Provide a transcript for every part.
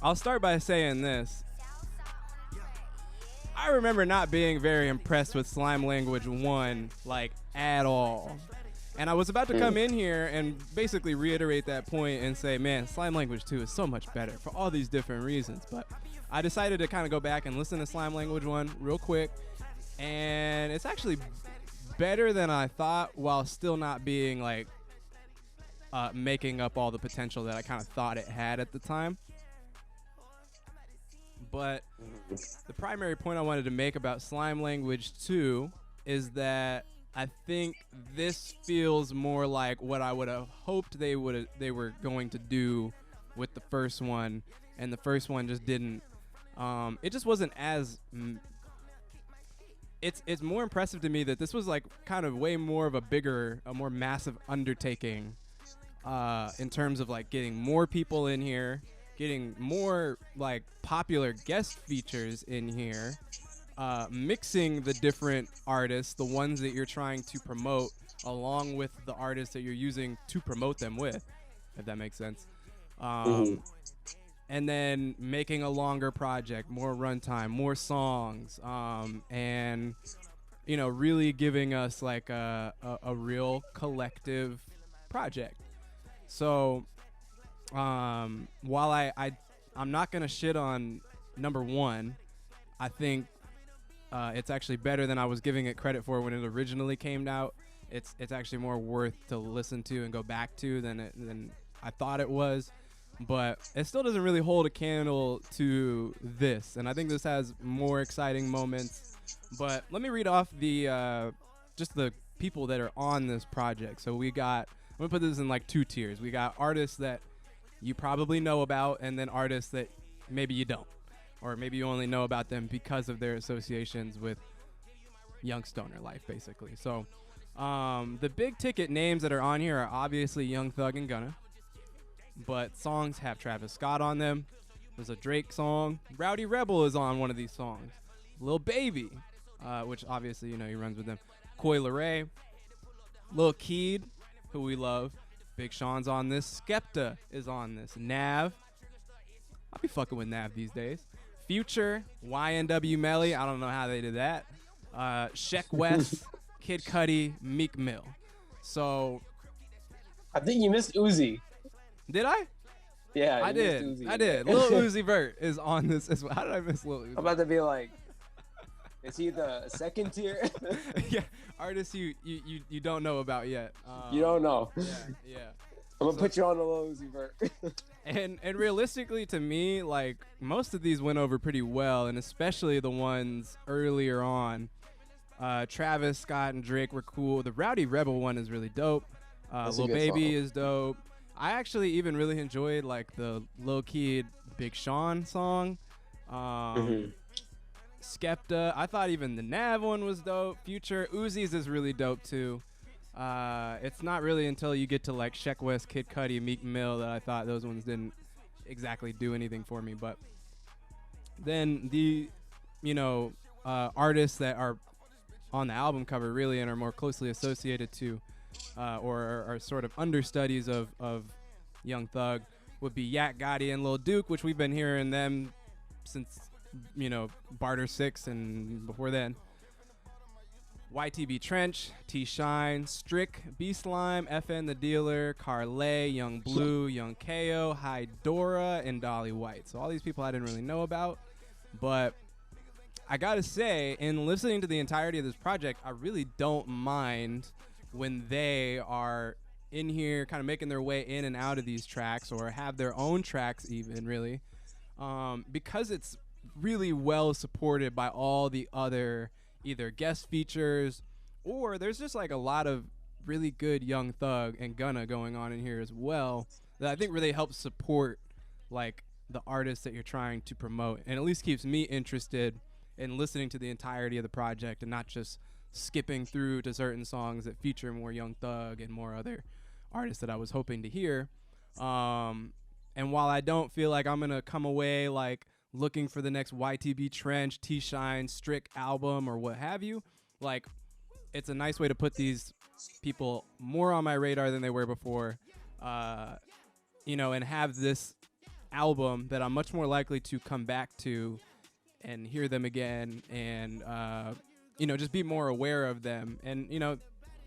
I'll start by saying this. I remember not being very impressed with Slime Language 1, like, at all. And I was about to come in here and basically reiterate that point and say, man, Slime Language 2 is so much better for all these different reasons. But I decided to kind of go back and listen to Slime Language 1 real quick. And it's actually better than I thought, while still not being, like, making up all the potential that I kind of thought it had at the time. But the primary point I wanted to make about Slime Language 2 is that I think this feels more like what I would have hoped they were going to do with the first one, and the first one just didn't. It just wasn't as. It's more impressive to me that this was like kind of way more of a more massive undertaking, in terms of like getting more people in here, getting more like popular guest features in here, mixing the different artists, the ones that you're trying to promote, along with the artists that you're using to promote them with, if that makes sense. And then making a longer project, more runtime, more songs, and really giving us like a real collective project. So while I'm not gonna shit on number one, I think it's actually better than I was giving it credit for when it originally came out. It's actually more worth to listen to and go back to than I thought it was. But it still doesn't really hold a candle to this, and I think this has more exciting moments. But let me read off the just the people that are on this project. So I'm gonna put this in like two tiers. We got artists that you probably know about, and then artists that maybe you don't, or maybe you only know about them because of their associations with Young Stoner life, basically. So the big ticket names that are on here are obviously Young Thug and Gunna. But songs have Travis Scott on them. There's a Drake song. Rowdy Rebel is on one of these songs. Lil Baby, which obviously, he runs with them. Coi Leray. Lil Keed, who we love. Big Sean's on this. Skepta is on this. Nav. I'll be fucking with Nav these days. Future. YNW Melly. I don't know how they did that. Sheck West. Kid Cudi. Meek Mill. So. I think you missed Uzi. Did I? Yeah, I did. Lil Uzi Vert is on this as well. How did I miss Lil Uzi? I'm about to be like, is he the second tier? Yeah, artists you don't know about yet. You don't know. Yeah. I'm gonna put you on the Lil Uzi Vert. and realistically, to me, like most of these went over pretty well, and especially the ones earlier on. Travis Scott and Drake were cool. The Rowdy Rebel one is really dope. Lil Baby is dope. I actually even really enjoyed like the Lil Keed Big Sean song. Skepta. I thought even the Nav one was dope. Future. Uzi's is really dope too. It's not really until you get to like Sheck West, Kid Cudi, Meek Mill that I thought those ones didn't exactly do anything for me. But then the artists that are on the album cover really and are more closely associated to or are sort of understudies of Young Thug would be Yak Gotti and Lil Duke, which we've been hearing them since Barter 6 and before then. YTB Trench, T-Shyne, Strick, B-Slime, FN the Dealer, Carlay, Young Blue, Young KO, Hydora, and Dolly White. So all these people I didn't really know about, but I gotta say, in listening to the entirety of this project, I really don't mind when they are in here kind of making their way in and out of these tracks or have their own tracks even, really, because it's really well supported by all the other either guest features or there's just like a lot of really good Young Thug and Gunna going on in here as well that I think really helps support like the artists that you're trying to promote, and at least keeps me interested in listening to the entirety of the project and not just skipping through to certain songs that feature more Young Thug and more other artists that I was hoping to hear. And while I don't feel like I'm going to come away like looking for the next YTB Trench, T-Shyne, Strick album or what have you, like it's a nice way to put these people more on my radar than they were before, and have this album that I'm much more likely to come back to and hear them again, and just be more aware of them. And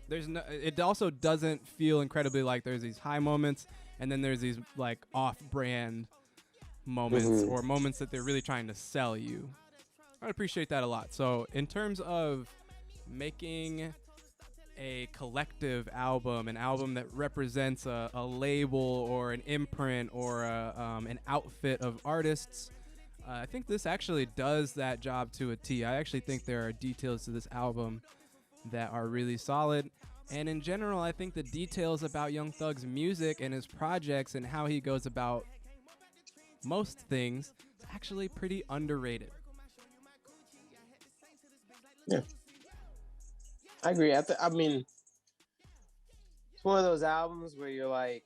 it also doesn't feel incredibly like there's these high moments and then there's these like off-brand moments or moments that they're really trying to sell you. I appreciate that a lot. So in terms of making a collective album, an album that represents a label or an imprint or an outfit of artists, I think this actually does that job to a T. I actually think there are details to this album that are really solid. And in general, I think the details about Young Thug's music and his projects and how he goes about most things is actually pretty underrated. Yeah, I agree. I mean, it's one of those albums where you're like,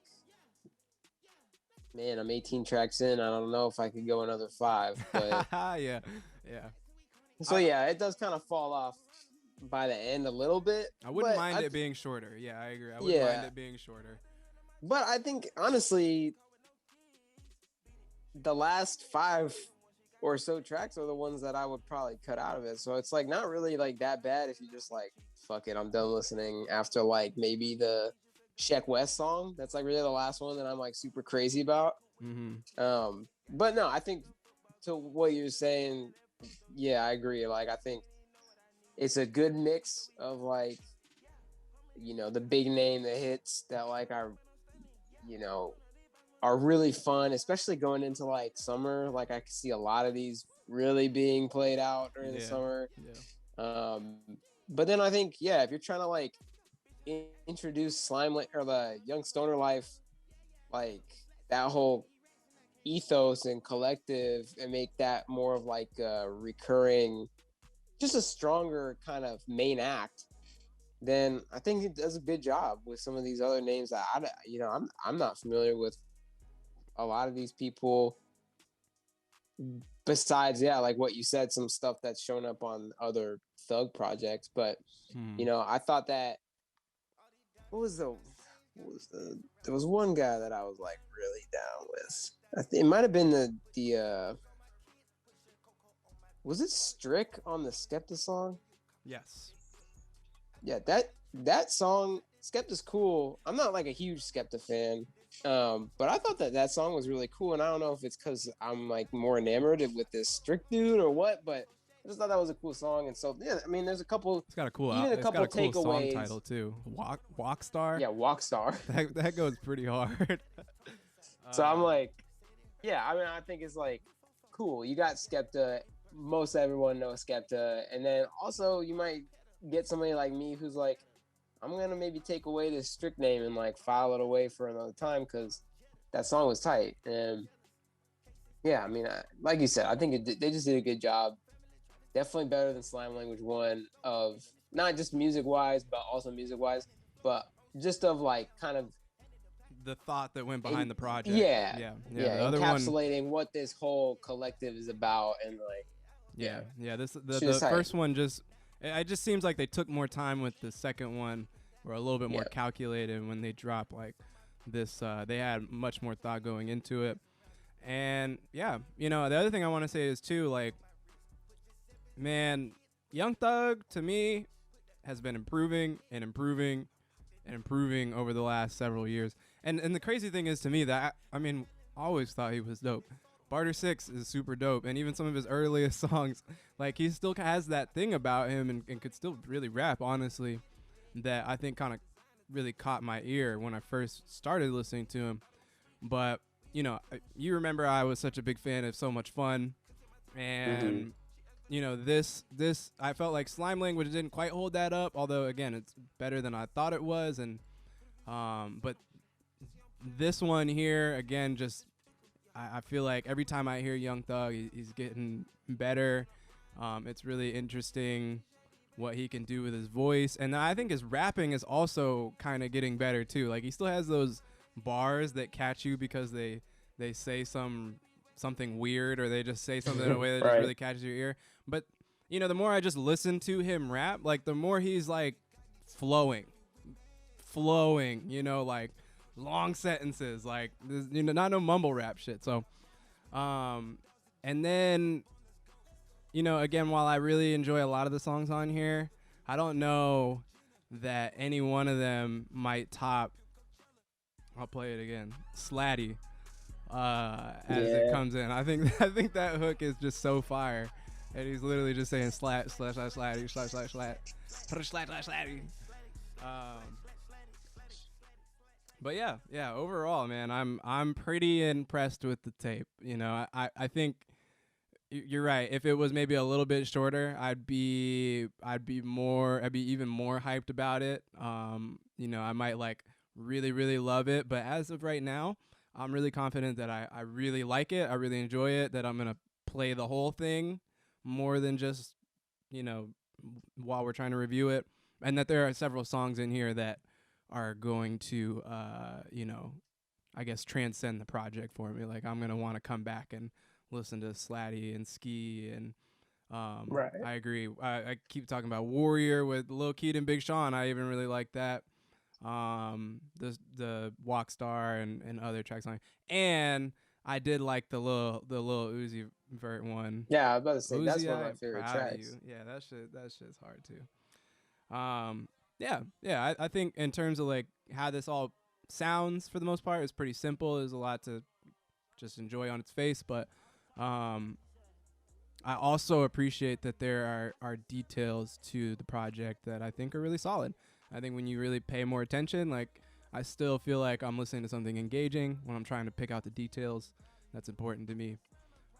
man, I'm 18 tracks in. I don't know if I could go another 5. But yeah. So yeah, it does kind of fall off by the end a little bit. I wouldn't mind it being shorter. Yeah, I agree. I wouldn't mind it being shorter. But I think honestly, the last 5 or so tracks are the ones that I would probably cut out of it. So it's like not really like that bad if you just like, fuck it, I'm done listening after like maybe the Sheck West song. That's like really the last one that I'm like super crazy about. But no, I think to what you're saying, yeah, I agree. Like I think it's a good mix of like, the big name, the hits that like are really fun, especially going into like summer. Like I can see a lot of these really being played out during the summer. Yeah. But then I think, if you're trying to like introduce Slime or the Young Stoner Life, like that whole ethos and collective, and make that more of like a recurring, just a stronger kind of main act, then I think it does a good job with some of these other names that I'm not familiar with a lot of these people, besides like what you said, some stuff that's shown up on other Thug projects. But I thought that there was one guy that I was like really down with. I think it might have been the was it Strick on the Skepta song? Yes. Yeah, that song, Skepta's cool. I'm not like a huge Skepta fan. But I thought that song was really cool, and I don't know if it's because I'm like more enamored with this Strick dude or what, but I just thought that was a cool song. And so yeah, I mean, there's a couple. It's got a cool. Even a couple it's got a cool takeaways. Song title too. Walk Star. Yeah, Walk Star. that goes pretty hard. So I'm like, yeah, I mean, I think it's like cool. You got Skepta. Most everyone knows Skepta, and then also you might get somebody like me who's like, I'm going to maybe take away this Strict name and like file it away for another time because that song was tight. And yeah, I mean, like you said, I think they just did a good job. Definitely better than Slime Language 1 of not just music-wise, but also music-wise, but just of like kind of the thought that went behind the project. Yeah. The other encapsulating what this whole collective is about, and like the first one just. It just seems like they took more time with the second one, or a little bit more calculated when they dropped like this. They had much more thought going into it. And the other thing I want to say is too, like, man, Young Thug to me has been improving over the last several years. And the crazy thing is to me that I always thought he was dope. Barter 6 is super dope, and even some of his earliest songs, like he still has that thing about him and could still really rap, honestly, that I think kind of really caught my ear when I first started listening to him. But, you remember I was such a big fan of So Much Fun, and, this I felt like Slime Language didn't quite hold that up, although, again, it's better than I thought it was, and but this one here, again, just I feel like every time I hear Young Thug, he's getting better. It's really interesting what he can do with his voice. And I think his rapping is also kind of getting better, too. Like, he still has those bars that catch you because they say something weird, or they just say something in a way that just really catches your ear. But, the more I just listen to him rap, like, the more he's, like, flowing, like, long sentences, like, not no mumble rap shit. So And then, you know, again, while I really enjoy a lot of the songs on here, I don't know that any one of them might top. I'll play it again. Slatty. As it comes in, I think that hook is just so fire, and he's literally just saying slat slash slash slatty slash slash slat slat slash slatty. But yeah. Overall, man, I'm pretty impressed with the tape. You know, I think you're right. If it was maybe a little bit shorter, I'd be even more hyped about it. You know, I might like really love it, but as of right now, I'm really confident that I really like it. I really enjoy it, that I'm going to play the whole thing more than just, you know, while we're trying to review it. And that there are several songs in here that are going to, you know, I guess transcend the project for me. Like, I'm going to want to come back and listen to Slatty and Ski. And Right. I agree. I keep talking about Warrior with Lil Keat and Big Sean. I even really like that. The Walk Star and other tracks on it. And I did like the little Uzi Vert one. Yeah, I was about to say Uzi, that's one of my favorite tracks. Yeah, that shit's hard too. Yeah. I think in terms of like how this all sounds for the most part, it's pretty simple. There's a lot to just enjoy on its face, but I also appreciate that there are details to the project that I think are really solid. I think when you really pay more attention, like, I still feel like I'm listening to something engaging when I'm trying to pick out the details. That's important to me.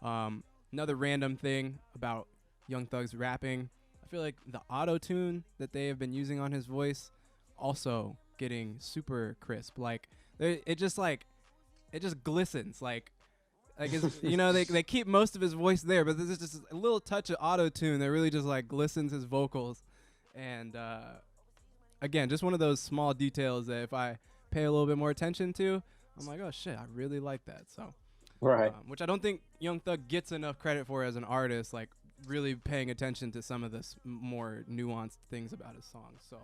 Another random thing about Young Thug's rapping, I feel like the auto-tune that they have been using on his voice also getting super crisp. Like, it just glistens. Like it's, you know, they keep most of his voice there, but there's just a little touch of auto-tune that really just like glistens his vocals. And again, just one of those small details that if I pay a little bit more attention to, I'm like, oh shit, I really like that. So, Right. Which I don't think Young Thug gets enough credit for as an artist, like really paying attention to some of the more nuanced things about his songs. So,